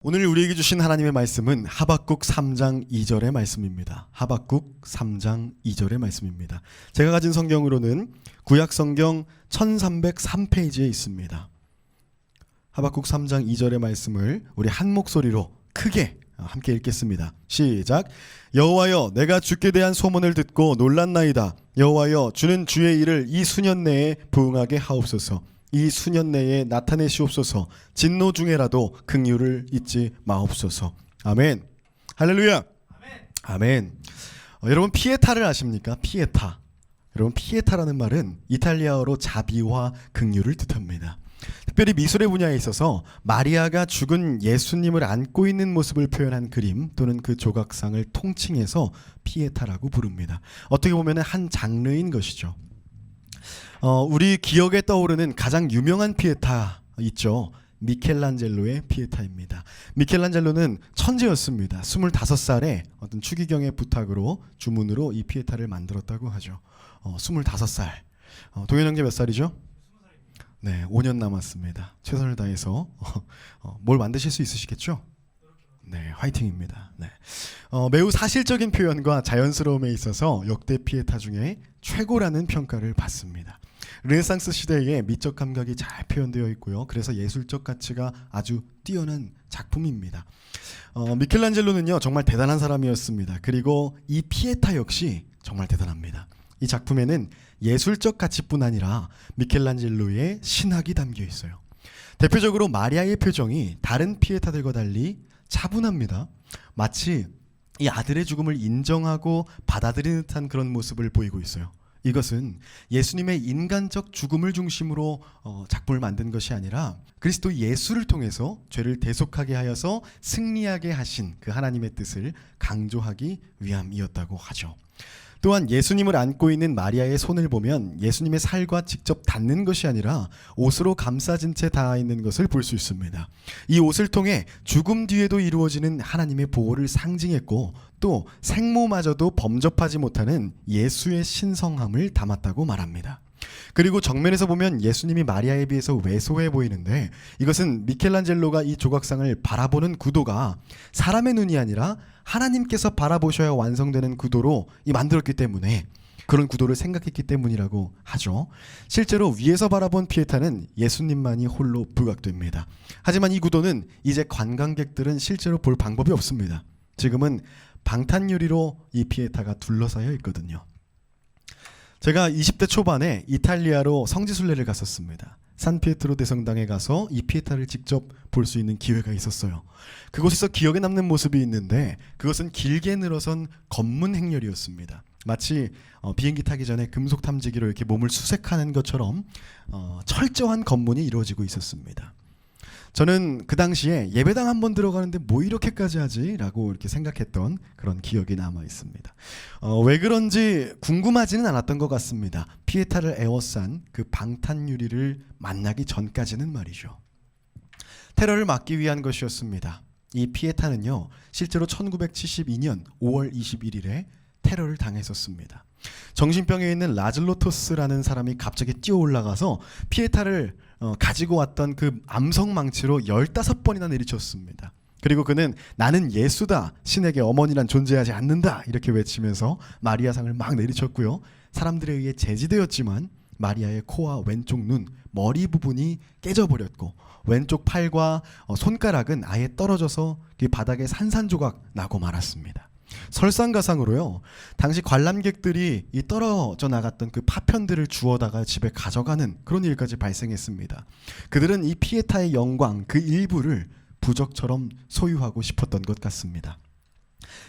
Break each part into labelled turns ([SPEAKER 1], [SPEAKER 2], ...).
[SPEAKER 1] 오늘 우리에게 주신 하나님의 말씀은 하박국 3장 2절의 말씀입니다. 하박국 3장 2절의 말씀입니다. 제가 가진 성경으로는 구약 성경 1303페이지에 있습니다. 하박국 3장 2절의 말씀을 우리 한 목소리로 크게 함께 읽겠습니다. 시작. 여호와여, 내가 주께 대한 소문을 듣고 놀랐나이다. 여호와여, 주는 주의 일을 이 수년 내에 부응하게 하옵소서. 이 수년 내에 나타내시옵소서. 진노 중에라도 긍휼을 잊지 마옵소서. 아멘. 할렐루야. 아멘. 여러분 피에타를 아십니까? 피에타. 여러분 피에타라는 말은 이탈리아어로 자비와 긍휼을 뜻합니다. 특별히 미술의 분야에 있어서 마리아가 죽은 예수님을 안고 있는 모습을 표현한 그림 또는 그 조각상을 통칭해서 피에타라고 부릅니다. 어떻게 보면 한 장르인 것이죠. 우리 기억에 떠오르는 가장 유명한 피에타 있죠. 미켈란젤로의 피에타입니다. 미켈란젤로는 천재였습니다. 25살에 어떤 추기경의 부탁으로 주문으로 이 피에타를 만들었다고 하죠. 25살. 동현 형제 몇 살이죠? 네, 5년 남았습니다. 최선을 다해서 뭘 만드실 수 있으시겠죠? 네, 화이팅입니다. 네. 매우 사실적인 표현과 자연스러움에 있어서 역대 피에타 중에 최고라는 평가를 받습니다. 르네상스 시대에 미적 감각이 잘 표현되어 있고요. 그래서 예술적 가치가 아주 뛰어난 작품입니다. 미켈란젤로는요, 정말 대단한 사람이었습니다. 그리고 이 피에타 역시 정말 대단합니다. 이 작품에는 예술적 가치뿐 아니라 미켈란젤로의 신학이 담겨 있어요. 대표적으로 마리아의 표정이 다른 피에타들과 달리 차분합니다. 마치 이 아들의 죽음을 인정하고 받아들이는 듯한 그런 모습을 보이고 있어요. 이것은 예수님의 인간적 죽음을 중심으로 작품을 만든 것이 아니라 그리스도 예수를 통해서 죄를 대속하게 하여서 승리하게 하신 그 하나님의 뜻을 강조하기 위함이었다고 하죠. 또한 예수님을 안고 있는 마리아의 손을 보면 예수님의 살과 직접 닿는 것이 아니라 옷으로 감싸진 채 닿아 있는 것을 볼 수 있습니다. 이 옷을 통해 죽음 뒤에도 이루어지는 하나님의 보호를 상징했고 또 생모마저도 범접하지 못하는 예수의 신성함을 담았다고 말합니다. 그리고 정면에서 보면 예수님이 마리아에 비해서 왜소해 보이는데 이것은 미켈란젤로가 이 조각상을 바라보는 구도가 사람의 눈이 아니라 하나님께서 바라보셔야 완성되는 구도로 만들었기 때문에 그런 구도를 생각했기 때문이라고 하죠. 실제로 위에서 바라본 피에타는 예수님만이 홀로 부각됩니다. 하지만 이 구도는 이제 관광객들은 실제로 볼 방법이 없습니다. 지금은 방탄유리로 이 피에타가 둘러싸여 있거든요. 제가 20대 초반에 이탈리아로 성지순례를 갔었습니다. 산피에트로 대성당에 가서 이 피에타를 직접 볼 수 있는 기회가 있었어요. 그곳에서 기억에 남는 모습이 있는데 그것은 길게 늘어선 검문 행렬이었습니다. 마치 비행기 타기 전에 금속 탐지기로 이렇게 몸을 수색하는 것처럼 철저한 검문이 이루어지고 있었습니다. 저는 그 당시에 예배당 한번 들어가는데 뭐 이렇게까지 하지? 라고 이렇게 생각했던 그런 기억이 남아 있습니다. 왜 그런지 궁금하지는 않았던 것 같습니다. 피에타를 에워싼 그 방탄유리를 만나기 전까지는 말이죠. 테러를 막기 위한 것이었습니다. 이 피에타는요, 실제로 1972년 5월 21일에 테러를 당했었습니다. 정신병에 있는 라즐로토스라는 사람이 갑자기 뛰어 올라가서 피에타를 가지고 왔던 그 암석망치로 15번이나 내리쳤습니다. 그리고 그는 나는 예수다, 신에게 어머니란 존재하지 않는다 이렇게 외치면서 마리아상을 막 내리쳤고요. 사람들에 의해 제지되었지만 마리아의 코와 왼쪽 눈, 머리 부분이 깨져버렸고 왼쪽 팔과 손가락은 아예 떨어져서 바닥에 산산조각 나고 말았습니다. 설상가상으로요, 당시 관람객들이 이 떨어져 나갔던 그 파편들을 주워다가 집에 가져가는 그런 일까지 발생했습니다. 그들은 이 피에타의 영광 그 일부를 부적처럼 소유하고 싶었던 것 같습니다.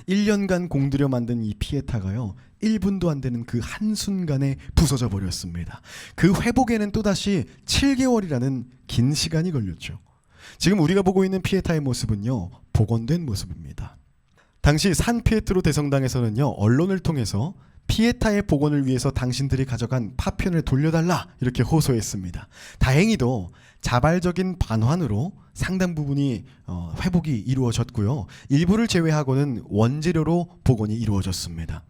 [SPEAKER 1] 1년간 공들여 만든 이 피에타가요, 1분도 안 되는 그 한순간에 부서져 버렸습니다. 그 회복에는 또다시 7개월이라는 긴 시간이 걸렸죠. 지금 우리가 보고 있는 피에타의 모습은요, 복원된 모습입니다. 당시 산피에트로 대성당에서는요, 언론을 통해서 피에타의 복원을 위해서 당신들이 가져간 파편을 돌려달라 이렇게 호소했습니다. 다행히도 자발적인 반환으로 상당 부분이 회복이 이루어졌고요. 일부를 제외하고는 원재료로 복원이 이루어졌습니다.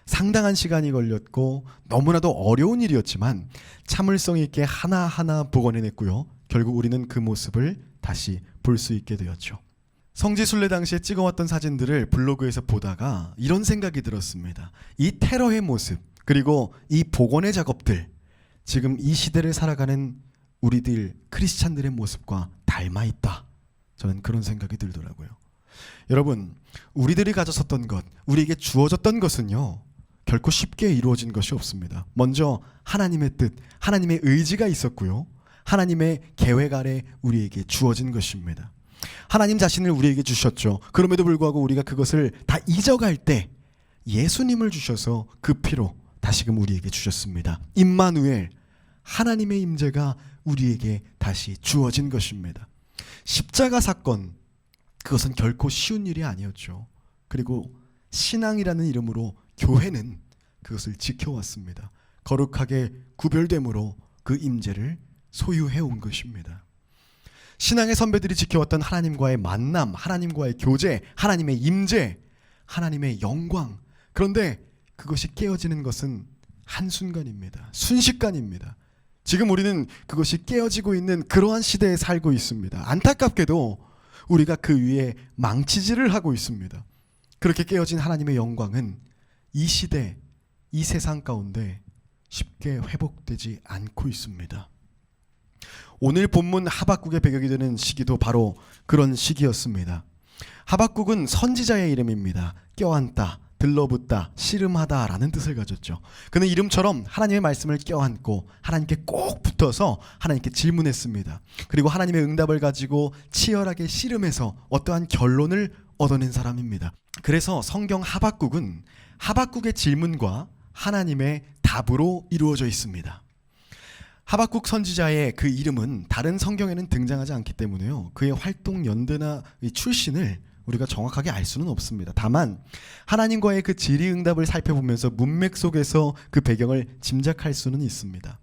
[SPEAKER 1] 상당한 시간이 걸렸고 너무나도 어려운 일이었지만 참을성 있게 하나하나 복원해냈고요. 결국 우리는 그 모습을 다시 볼 수 있게 되었죠. 성지순례 당시에 찍어왔던 사진들을 블로그에서 보다가 이런 생각이 들었습니다. 이 테러의 모습, 그리고 이 복원의 작업들, 지금 이 시대를 살아가는 우리들 크리스찬들의 모습과 닮아 있다. 저는 그런 생각이 들더라고요. 여러분, 우리들이 가졌었던 것, 우리에게 주어졌던 것은요, 결코 쉽게 이루어진 것이 없습니다. 먼저 하나님의 뜻, 하나님의 의지가 있었고요, 하나님의 계획 아래 우리에게 주어진 것입니다. 하나님 자신을 우리에게 주셨죠. 그럼에도 불구하고 우리가 그것을 다 잊어갈 때 예수님을 주셔서 그 피로 다시금 우리에게 주셨습니다. 임마누엘, 하나님의 임재가 우리에게 다시 주어진 것입니다. 십자가 사건, 그것은 결코 쉬운 일이 아니었죠. 그리고 신앙이라는 이름으로 교회는 그것을 지켜왔습니다. 거룩하게 구별됨으로 그 임재를 소유해 온 것입니다. 신앙의 선배들이 지켜왔던 하나님과의 만남, 하나님과의 교제, 하나님의 임재, 하나님의 영광. 그런데 그것이 깨어지는 것은 한순간입니다. 순식간입니다. 지금 우리는 그것이 깨어지고 있는 그러한 시대에 살고 있습니다. 안타깝게도 우리가 그 위에 망치질을 하고 있습니다. 그렇게 깨어진 하나님의 영광은 이 시대, 이 세상 가운데 쉽게 회복되지 않고 있습니다. 오늘 본문 하박국의 배경이 되는 시기도 바로 그런 시기였습니다. 하박국은 선지자의 이름입니다. 껴안다, 들러붙다, 씨름하다 라는 뜻을 가졌죠. 그는 이름처럼 하나님의 말씀을 껴안고 하나님께 꼭 붙어서 하나님께 질문했습니다. 그리고 하나님의 응답을 가지고 치열하게 씨름해서 어떠한 결론을 얻어낸 사람입니다. 그래서 성경 하박국은 하박국의 질문과 하나님의 답으로 이루어져 있습니다. 하박국 선지자의 그 이름은 다른 성경에는 등장하지 않기 때문에요, 그의 활동 연대나 출신을 우리가 정확하게 알 수는 없습니다. 다만 하나님과의 그 질의응답을 살펴보면서 문맥 속에서 그 배경을 짐작할 수는 있습니다.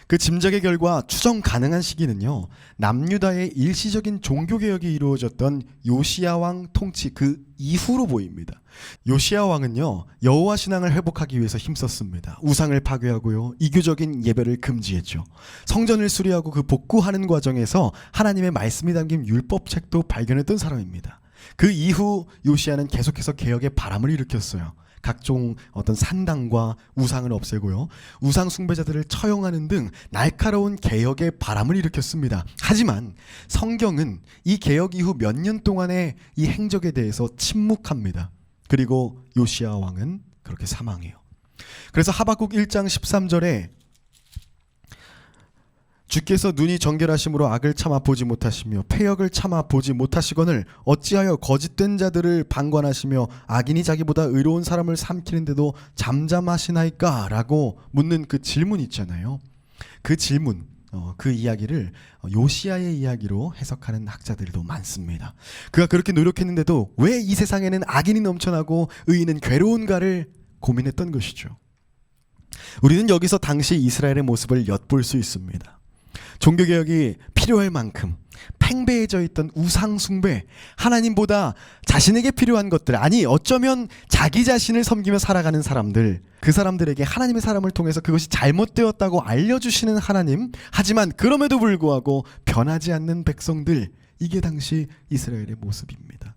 [SPEAKER 1] 그 짐작의 결과 추정 가능한 시기는요, 남유다의 일시적인 종교개혁이 이루어졌던 요시야 왕 통치 그 이후로 보입니다. 요시야 왕은요, 여호와 신앙을 회복하기 위해서 힘썼습니다. 우상을 파괴하고요, 이교적인 예배를 금지했죠. 성전을 수리하고 그 복구하는 과정에서 하나님의 말씀이 담긴 율법책도 발견했던 사람입니다. 그 이후 요시야는 계속해서 개혁의 바람을 일으켰어요. 각종 어떤 산당과 우상을 없애고요, 우상 숭배자들을 처형하는 등 날카로운 개혁의 바람을 일으켰습니다. 하지만 성경은 이 개혁 이후 몇 년 동안의 이 행적에 대해서 침묵합니다. 그리고 요시야 왕은 그렇게 사망해요. 그래서 하박국 1장 13절에 주께서 눈이 정결하심으로 악을 참아 보지 못하시며 패역을 참아 보지 못하시거늘 어찌하여 거짓된 자들을 방관하시며 악인이 자기보다 의로운 사람을 삼키는데도 잠잠하시나이까? 라고 묻는 그 질문 있잖아요. 그 질문, 그 이야기를 요시야의 이야기로 해석하는 학자들도 많습니다. 그가 그렇게 노력했는데도 왜 이 세상에는 악인이 넘쳐나고 의인은 괴로운가를 고민했던 것이죠. 우리는 여기서 당시 이스라엘의 모습을 엿볼 수 있습니다. 종교개혁이 필요할 만큼 팽배해져 있던 우상숭배, 하나님보다 자신에게 필요한 것들, 아니 어쩌면 자기 자신을 섬기며 살아가는 사람들, 그 사람들에게 하나님의 사람을 통해서 그것이 잘못되었다고 알려주시는 하나님, 하지만 그럼에도 불구하고 변하지 않는 백성들, 이게 당시 이스라엘의 모습입니다.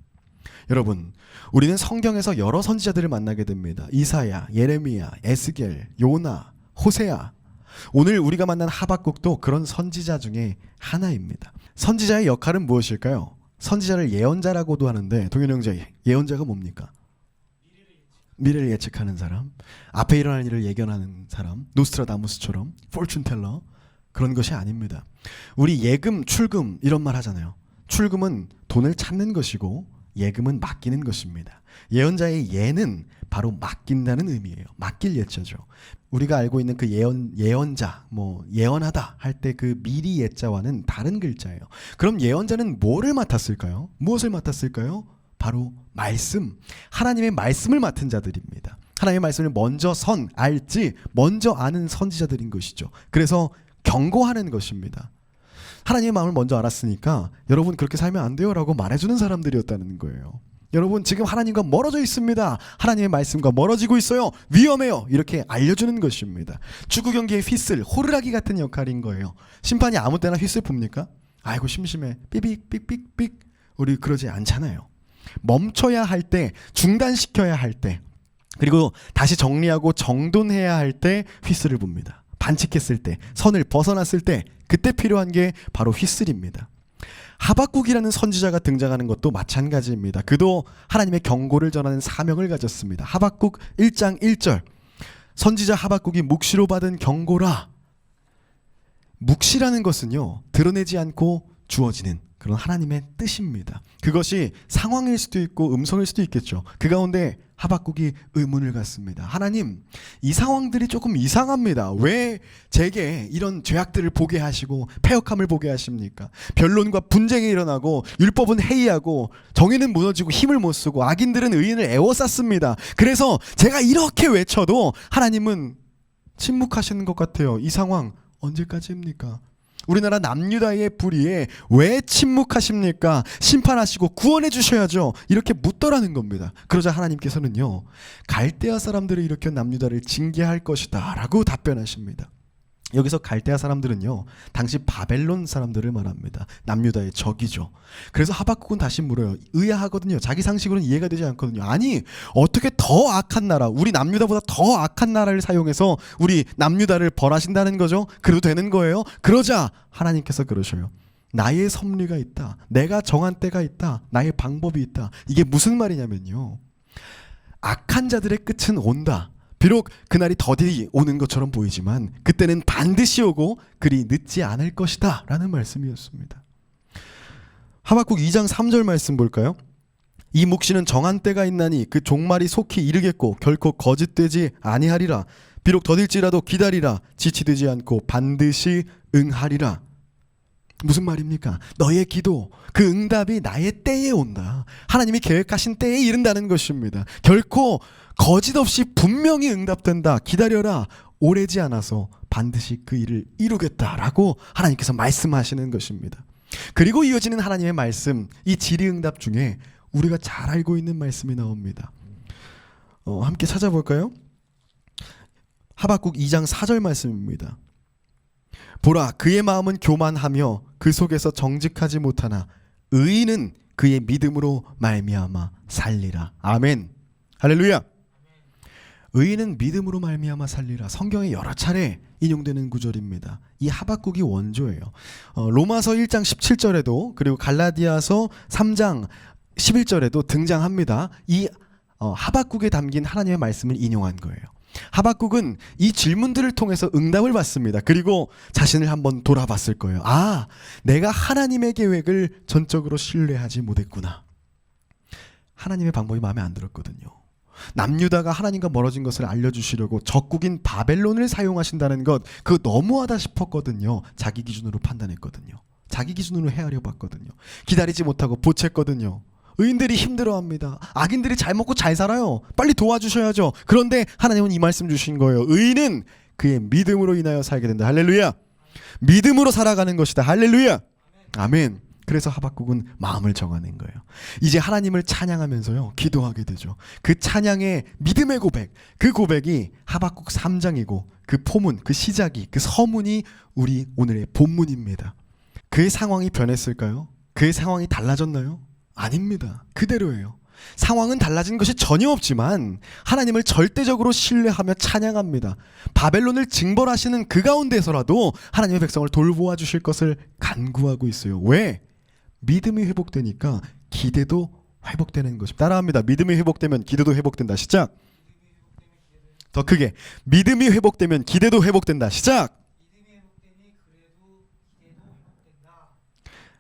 [SPEAKER 1] 여러분, 우리는 성경에서 여러 선지자들을 만나게 됩니다. 이사야, 예레미야, 에스겔, 요나, 호세아, 오늘 우리가 만난 하박국도 그런 선지자 중에 하나입니다. 선지자의 역할은 무엇일까요? 선지자를 예언자라고도 하는데, 동현 형제, 예언자가 뭡니까? 미래를 예측하는 사람, 앞에 일어날 일을 예견하는 사람, 노스트라다무스처럼 포춘텔러, 그런 것이 아닙니다. 우리 예금, 출금 이런 말 하잖아요. 출금은 돈을 찾는 것이고 예금은 맡기는 것입니다. 예언자의 예는 바로 맡긴다는 의미예요. 맡길 예자죠. 우리가 알고 있는 그 예언자, 예언하다 할 때 그 미리 예자와는 다른 글자예요. 그럼 예언자는 뭐를 맡았을까요? 무엇을 맡았을까요? 바로 말씀, 하나님의 말씀을 맡은 자들입니다. 하나님의 말씀을 먼저 알지, 먼저 아는 선지자들인 것이죠. 그래서 경고하는 것입니다. 하나님의 마음을 먼저 알았으니까 여러분 그렇게 살면 안 돼요 라고 말해주는 사람들이었다는 거예요. 여러분 지금 하나님과 멀어져 있습니다. 하나님의 말씀과 멀어지고 있어요. 위험해요. 이렇게 알려주는 것입니다. 축구 경기의 휘슬, 호루라기 같은 역할인 거예요. 심판이 아무 때나 휘슬 붑니까? 아이고 심심해. 삐빅 삑삑삑. 우리 그러지 않잖아요. 멈춰야 할 때, 중단시켜야 할 때, 그리고 다시 정리하고 정돈해야 할 때 휘슬을 붑니다. 반칙했을 때, 선을 벗어났을 때, 그때 필요한 게 바로 휘슬입니다. 하박국이라는 선지자가 등장하는 것도 마찬가지입니다. 그도 하나님의 경고를 전하는 사명을 가졌습니다. 하박국 1장 1절, 선지자 하박국이 묵시로 받은 경고라. 묵시라는 것은요, 드러내지 않고 주어지는 그런 하나님의 뜻입니다. 그것이 상황일 수도 있고 음성일 수도 있겠죠. 그 가운데 하박국이 의문을 갖습니다. 하나님, 이 상황들이 조금 이상합니다. 왜 제게 이런 죄악들을 보게 하시고 패역함을 보게 하십니까? 변론과 분쟁이 일어나고 율법은 해이하고 정의는 무너지고 힘을 못 쓰고 악인들은 의인을 애워쌌습니다. 그래서 제가 이렇게 외쳐도 하나님은 침묵하시는 것 같아요. 이 상황 언제까지입니까? 우리나라 남유다의 불의에 왜 침묵하십니까? 심판하시고 구원해 주셔야죠. 이렇게 묻더라는 겁니다. 그러자 하나님께서는요, 갈대아 사람들을 일으켜 남유다를 징계할 것이다 라고 답변하십니다. 여기서 갈대아 사람들은요, 당시 바벨론 사람들을 말합니다. 남유다의 적이죠. 그래서 하박국은 다시 물어요. 의아하거든요. 자기 상식으로는 이해가 되지 않거든요. 아니, 어떻게 더 악한 나라, 우리 남유다보다 더 악한 나라를 사용해서 우리 남유다를 벌하신다는 거죠? 그래도 되는 거예요? 그러자 하나님께서 그러셔요. 나의 섭리가 있다. 내가 정한 때가 있다. 나의 방법이 있다. 이게 무슨 말이냐면요, 악한 자들의 끝은 온다. 비록 그날이 더디 오는 것처럼 보이지만 그때는 반드시 오고 그리 늦지 않을 것이다 라는 말씀이었습니다. 하박국 2장 3절 말씀 볼까요? 이 묵시는 정한 때가 있나니 그 종말이 속히 이르겠고 결코 거짓되지 아니하리라. 비록 더딜지라도 기다리라. 지치되지 않고 반드시 응하리라. 무슨 말입니까? 너의 기도, 그 응답이 나의 때에 온다. 하나님이 계획하신 때에 이른다는 것입니다. 결코 거짓 없이 분명히 응답된다. 기다려라. 오래지 않아서 반드시 그 일을 이루겠다라고 하나님께서 말씀하시는 것입니다. 그리고 이어지는 하나님의 말씀, 이 질의응답 중에 우리가 잘 알고 있는 말씀이 나옵니다. 함께 찾아볼까요? 하박국 2장 4절 말씀입니다. 보라, 그의 마음은 교만하며 그 속에서 정직하지 못하나 의인은 그의 믿음으로 말미암아 살리라. 아멘. 할렐루야. 의인은 믿음으로 말미암아 살리라. 성경에 여러 차례 인용되는 구절입니다. 이 하박국이 원조예요. 로마서 1장 17절에도 그리고 갈라디아서 3장 11절에도 등장합니다. 이 하박국에 담긴 하나님의 말씀을 인용한 거예요. 하박국은 이 질문들을 통해서 응답을 받습니다. 그리고 자신을 한번 돌아봤을 거예요. 아, 내가 하나님의 계획을 전적으로 신뢰하지 못했구나. 하나님의 방법이 마음에 안 들었거든요. 남유다가 하나님과 멀어진 것을 알려주시려고 적국인 바벨론을 사용하신다는 것, 그거 너무하다 싶었거든요. 자기 기준으로 판단했거든요. 자기 기준으로 헤아려 봤거든요. 기다리지 못하고 보챘거든요. 의인들이 힘들어합니다. 악인들이 잘 먹고 잘 살아요. 빨리 도와주셔야죠. 그런데 하나님은 이 말씀 주신 거예요. 의인은 그의 믿음으로 인하여 살게 된다. 할렐루야. 믿음으로 살아가는 것이다. 할렐루야. 아멘. 그래서 하박국은 마음을 정하는 거예요. 이제 하나님을 찬양하면서요, 기도하게 되죠. 그 찬양의 믿음의 고백, 그 고백이 하박국 3장이고 그 포문, 그 시작이, 그 서문이 우리 오늘의 본문입니다. 그의 상황이 변했을까요? 그의 상황이 달라졌나요? 아닙니다. 그대로예요. 상황은 달라진 것이 전혀 없지만 하나님을 절대적으로 신뢰하며 찬양합니다. 바벨론을 징벌하시는 그 가운데서라도 하나님의 백성을 돌보아 주실 것을 간구하고 있어요. 왜? 믿음이 회복되니까 기대도 회복되는 것입니다. 따라합니다. 믿음이 회복되면 기대도 회복된다. 시작. 더 크게. 믿음이 회복되면 기대도 회복된다. 시작.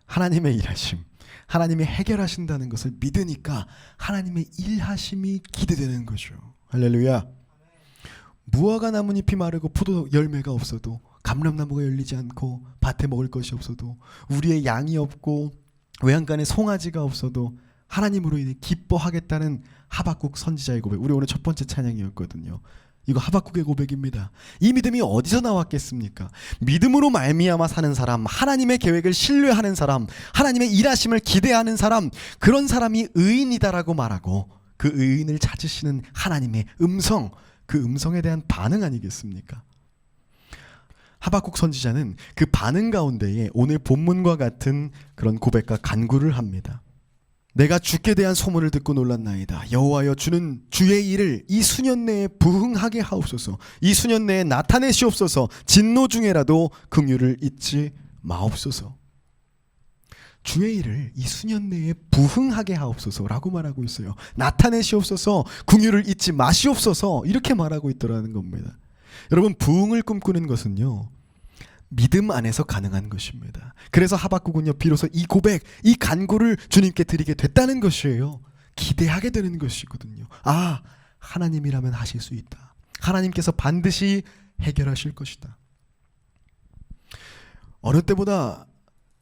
[SPEAKER 1] 하나님의 일하심, 하나님이 해결하신다는 것을 믿으니까 하나님의 일하심이 기대되는 거죠. 할렐루야. 무화과 나뭇잎이 마르고 포도 열매가 없어도, 감람나무가 열리지 않고 밭에 먹을 것이 없어도, 우리의 양이 없고 외양간에 송아지가 없어도 하나님으로 인해 기뻐하겠다는 하박국 선지자의 고백. 우리 오늘 첫 번째 찬양이었거든요. 이거 하박국의 고백입니다. 이 믿음이 어디서 나왔겠습니까? 믿음으로 말미암아 사는 사람, 하나님의 계획을 신뢰하는 사람, 하나님의 일하심을 기대하는 사람, 그런 사람이 의인이다라고 말하고 그 의인을 찾으시는 하나님의 음성, 그 음성에 대한 반응 아니겠습니까? 하박국 선지자는 그 반응 가운데에 오늘 본문과 같은 그런 고백과 간구를 합니다. 내가 주께 대한 소문을 듣고 놀랐나이다. 여호와여, 주는 주의 일을 이 수년 내에 부흥하게 하옵소서. 이 수년 내에 나타내시옵소서. 진노 중에라도 긍휼을 잊지 마옵소서. 주의 일을 이 수년 내에 부흥하게 하옵소서라고 말하고 있어요. 나타내시옵소서, 긍휼을 잊지 마시옵소서, 이렇게 말하고 있더라는 겁니다. 여러분, 부흥을 꿈꾸는 것은요, 믿음 안에서 가능한 것입니다. 그래서 하박국은요, 비로소 이 고백, 이 간구를 주님께 드리게 됐다는 것이에요. 기대하게 되는 것이거든요. 아, 하나님이라면 하실 수 있다. 하나님께서 반드시 해결하실 것이다. 어느 때보다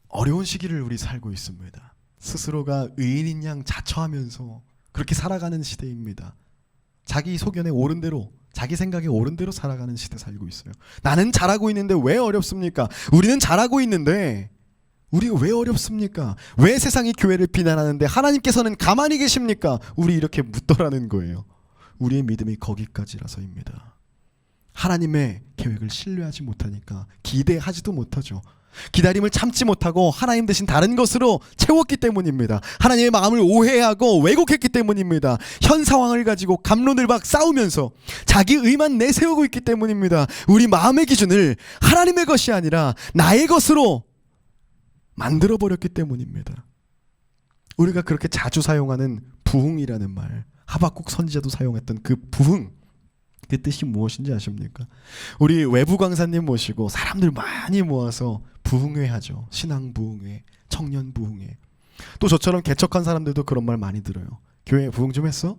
[SPEAKER 1] 어려운 시기를 우리 살고 있습니다. 스스로가 의인인 양 자처하면서 그렇게 살아가는 시대입니다. 자기 소견에 옳은 대로, 자기 생각에 옳은 대로 살아가는 시대 살고 있어요. 나는 잘하고 있는데 왜 어렵습니까? 우리는 잘하고 있는데 우리가 왜 어렵습니까? 왜 세상이 교회를 비난하는데 하나님께서는 가만히 계십니까? 우리 이렇게 묻더라는 거예요. 우리의 믿음이 거기까지라서입니다. 하나님의 계획을 신뢰하지 못하니까 기대하지도 못하죠. 기다림을 참지 못하고 하나님 대신 다른 것으로 채웠기 때문입니다. 하나님의 마음을 오해하고 왜곡했기 때문입니다. 현 상황을 가지고 갑론을 막 싸우면서 자기 의만 내세우고 있기 때문입니다. 우리 마음의 기준을 하나님의 것이 아니라 나의 것으로 만들어버렸기 때문입니다. 우리가 그렇게 자주 사용하는 부흥이라는 말, 하박국 선지자도 사용했던 그 부흥, 그 뜻이 무엇인지 아십니까? 우리 외부 강사님 모시고 사람들 많이 모아서 부흥회 하죠. 신앙 부흥회, 청년 부흥회. 또 저처럼 개척한 사람들도 그런 말 많이 들어요. 교회 부흥 좀 했어?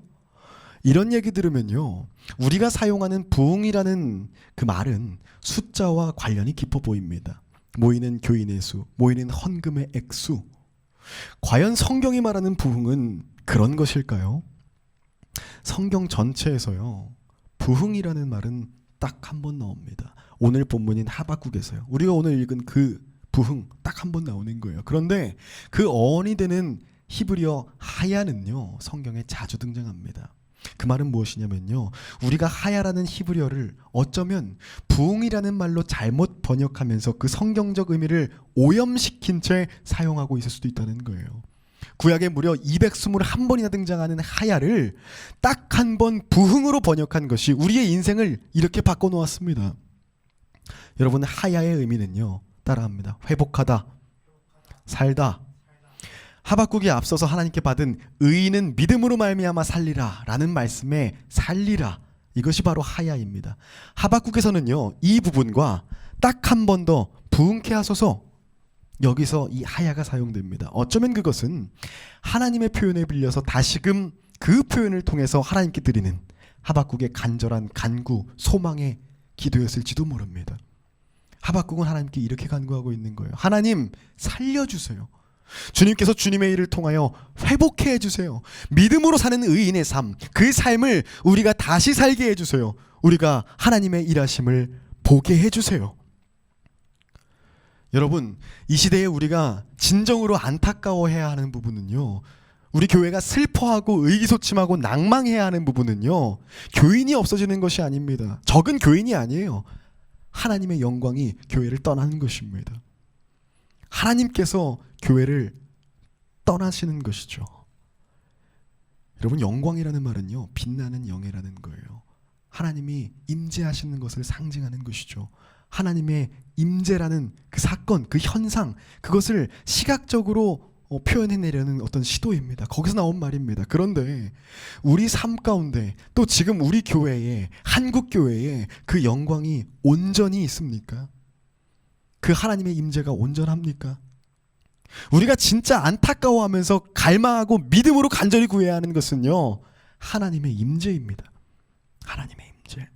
[SPEAKER 1] 이런 얘기 들으면요, 우리가 사용하는 부흥이라는 그 말은 숫자와 관련이 깊어 보입니다. 모이는 교인의 수, 모이는 헌금의 액수. 과연 성경이 말하는 부흥은 그런 것일까요? 성경 전체에서요, 부흥이라는 말은 딱 한 번 나옵니다. 오늘 본문인 하박국에서요. 우리가 오늘 읽은 그 부흥 딱 한 번 나오는 거예요. 그런데 그 어원이 되는 히브리어 하야는요, 성경에 자주 등장합니다. 그 말은 무엇이냐면요, 우리가 하야라는 히브리어를 어쩌면 부흥이라는 말로 잘못 번역하면서 그 성경적 의미를 오염시킨 채 사용하고 있을 수도 있다는 거예요. 구약에 무려 221번이나 등장하는 하야를 딱 한 번 부흥으로 번역한 것이 우리의 인생을 이렇게 바꿔놓았습니다. 여러분, 하야의 의미는요, 따라합니다. 회복하다, 살다. 하박국이 앞서서 하나님께 받은 의인은 믿음으로 말미암아 살리라 라는 말씀에 살리라, 이것이 바로 하야입니다. 하박국에서는요, 이 부분과 딱 한 번 더 부흥케 하소서, 여기서 이 하야가 사용됩니다. 어쩌면 그것은 하나님의 표현에 빌려서 다시금 그 표현을 통해서 하나님께 드리는 하박국의 간절한 간구, 소망의 기도였을지도 모릅니다. 하박국은 하나님께 이렇게 간구하고 있는 거예요. 하나님, 살려주세요. 주님께서 주님의 일을 통하여 회복해 해주세요. 믿음으로 사는 의인의 삶, 그 삶을 우리가 다시 살게 해주세요. 우리가 하나님의 일하심을 보게 해주세요. 여러분, 이 시대에 우리가 진정으로 안타까워해야 하는 부분은요, 우리 교회가 슬퍼하고 의기소침하고 낭망해야 하는 부분은요, 교인이 없어지는 것이 아닙니다. 적은 교인이 아니에요. 하나님의 영광이 교회를 떠나는 것입니다. 하나님께서 교회를 떠나시는 것이죠. 여러분, 영광이라는 말은요, 빛나는 영예라는 거예요. 하나님이 임재하시는 것을 상징하는 것이죠. 하나님의 임재라는 그 사건, 그 현상, 그것을 시각적으로 표현해내려는 어떤 시도입니다. 거기서 나온 말입니다. 그런데 우리 삶 가운데, 또 지금 우리 교회에, 한국 교회에 그 영광이 온전히 있습니까? 그 하나님의 임재가 온전합니까? 우리가 진짜 안타까워하면서 갈망하고 믿음으로 간절히 구해야 하는 것은요, 하나님의 임재입니다. 하나님의 임재.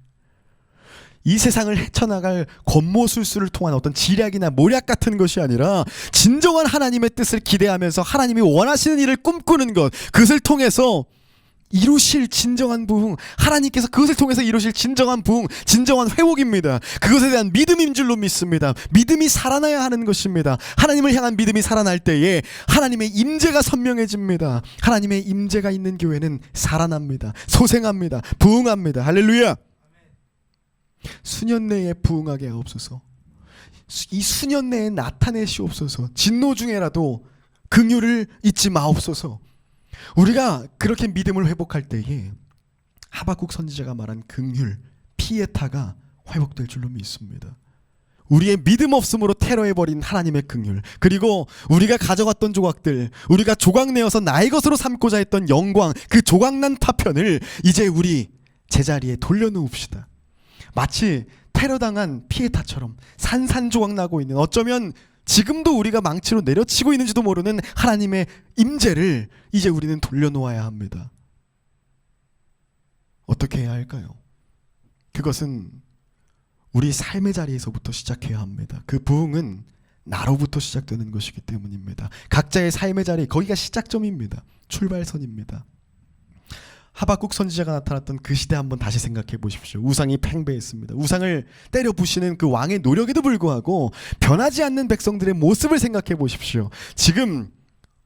[SPEAKER 1] 이 세상을 헤쳐나갈 권모술수를 통한 어떤 지략이나 모략 같은 것이 아니라 진정한 하나님의 뜻을 기대하면서 하나님이 원하시는 일을 꿈꾸는 것, 그것을 통해서 이루실 진정한 부흥, 하나님께서 그것을 통해서 이루실 진정한 부흥, 진정한 회복입니다. 그것에 대한 믿음인 줄로 믿습니다. 믿음이 살아나야 하는 것입니다. 하나님을 향한 믿음이 살아날 때에 하나님의 임재가 선명해집니다. 하나님의 임재가 있는 교회는 살아납니다. 소생합니다. 부흥합니다. 할렐루야. 수년 내에 부흥하게 하옵소서. 이 수년 내에 나타내시옵소서. 진노 중에라도 긍휼을 잊지 마옵소서. 우리가 그렇게 믿음을 회복할 때에 하박국 선지자가 말한 긍휼, 피에타가 회복될 줄로 믿습니다. 우리의 믿음 없음으로 테러해버린 하나님의 긍휼, 그리고 우리가 가져갔던 조각들, 우리가 조각내어서 나의 것으로 삼고자 했던 영광, 그 조각난 파편을 이제 우리 제자리에 돌려놓읍시다. 마치 테러당한 피에타처럼 산산조각나고 있는, 어쩌면 지금도 우리가 망치로 내려치고 있는지도 모르는 하나님의 임재를 이제 우리는 돌려놓아야 합니다. 어떻게 해야 할까요? 그것은 우리 삶의 자리에서부터 시작해야 합니다. 그 부흥은 나로부터 시작되는 것이기 때문입니다. 각자의 삶의 자리, 거기가 시작점입니다. 출발선입니다. 하박국 선지자가 나타났던 그 시대 한번 다시 생각해 보십시오. 우상이 팽배했습니다. 우상을 때려 부시는 그 왕의 노력에도 불구하고 변하지 않는 백성들의 모습을 생각해 보십시오. 지금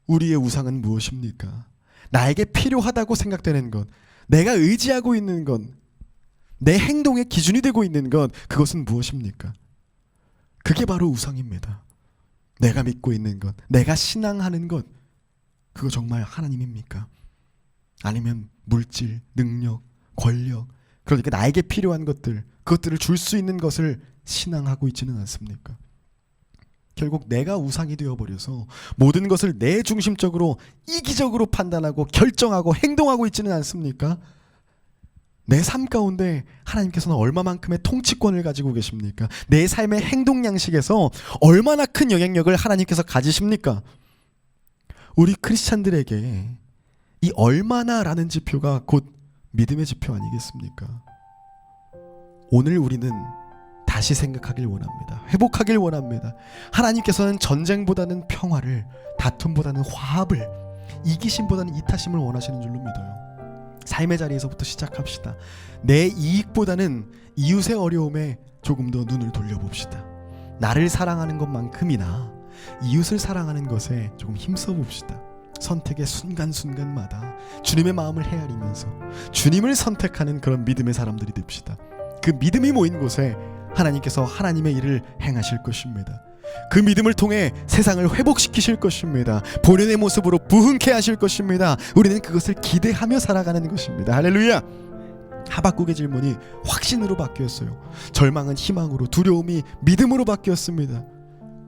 [SPEAKER 1] 우리의 우상은 무엇입니까? 나에게 필요하다고 생각되는 것, 내가 의지하고 있는 것, 내 행동의 기준이 되고 있는 것, 그것은 무엇입니까? 그게 바로 우상입니다. 내가 믿고 있는 것, 내가 신앙하는 것, 그거 정말 하나님입니까? 아니면 물질, 능력, 권력, 그러니까 나에게 필요한 것들, 그것들을 줄 수 있는 것을 신앙하고 있지는 않습니까? 결국 내가 우상이 되어버려서 모든 것을 내 중심적으로 이기적으로 판단하고 결정하고 행동하고 있지는 않습니까? 내 삶 가운데 하나님께서는 얼마만큼의 통치권을 가지고 계십니까? 내 삶의 행동 양식에서 얼마나 큰 영향력을 하나님께서 가지십니까? 우리 크리스찬들에게 이 얼마나라는 지표가 곧 믿음의 지표 아니겠습니까? 오늘 우리는 다시 생각하길 원합니다. 회복하길 원합니다. 하나님께서는 전쟁보다는 평화를, 다툼보다는 화합을, 이기심보다는 이타심을 원하시는 줄로 믿어요. 삶의 자리에서부터 시작합시다. 내 이익보다는 이웃의 어려움에 조금 더 눈을 돌려봅시다. 나를 사랑하는 것만큼이나 이웃을 사랑하는 것에 조금 힘써 봅시다. 선택의 순간순간마다 주님의 마음을 헤아리면서 주님을 선택하는 그런 믿음의 사람들이 됩시다. 그 믿음이 모인 곳에 하나님께서 하나님의 일을 행하실 것입니다. 그 믿음을 통해 세상을 회복시키실 것입니다. 본연의 모습으로 부흥케 하실 것입니다. 우리는 그것을 기대하며 살아가는 것입니다. 할렐루야. 하박국의 질문이 확신으로 바뀌었어요. 절망은 희망으로, 두려움이 믿음으로 바뀌었습니다.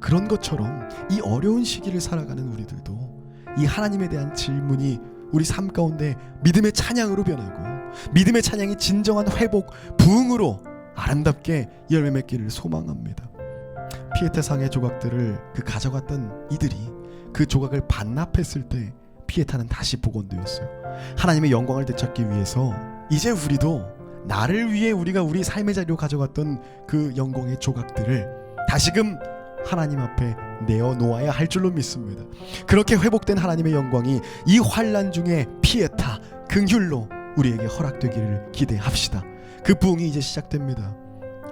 [SPEAKER 1] 그런 것처럼 이 어려운 시기를 살아가는 우리들도 이 하나님에 대한 질문이 우리 삶 가운데 믿음의 찬양으로 변하고, 믿음의 찬양이 진정한 회복, 부흥으로 아름답게 열매 맺기를 소망합니다. 피에타상의 조각들을 가져갔던 이들이 그 조각을 반납했을 때 피에타는 다시 복원되었어요. 하나님의 영광을 되찾기 위해서 이제 우리도 나를 위해 우리가 우리 삶의 자리로 가져갔던 그 영광의 조각들을 다시금 하나님 앞에 내어놓아야 할 줄로 믿습니다. 그렇게 회복된 하나님의 영광이 이 환난 중에 피에타, 긍휼로 우리에게 허락되기를 기대합시다. 그 부흥이 이제 시작됩니다.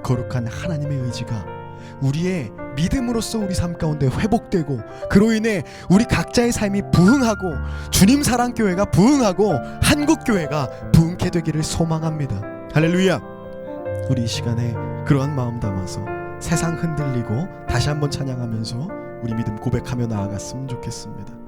[SPEAKER 1] 거룩한 하나님의 의지가 우리의 믿음으로써 우리 삶 가운데 회복되고, 그로 인해 우리 각자의 삶이 부흥하고 주님 사랑교회가 부흥하고 한국교회가 부흥케 되기를 소망합니다. 할렐루야. 우리 이 시간에 그러한 마음 담아서 세상 흔들리고 다시 한번 찬양하면서 우리 믿음 고백하며 나아갔으면 좋겠습니다.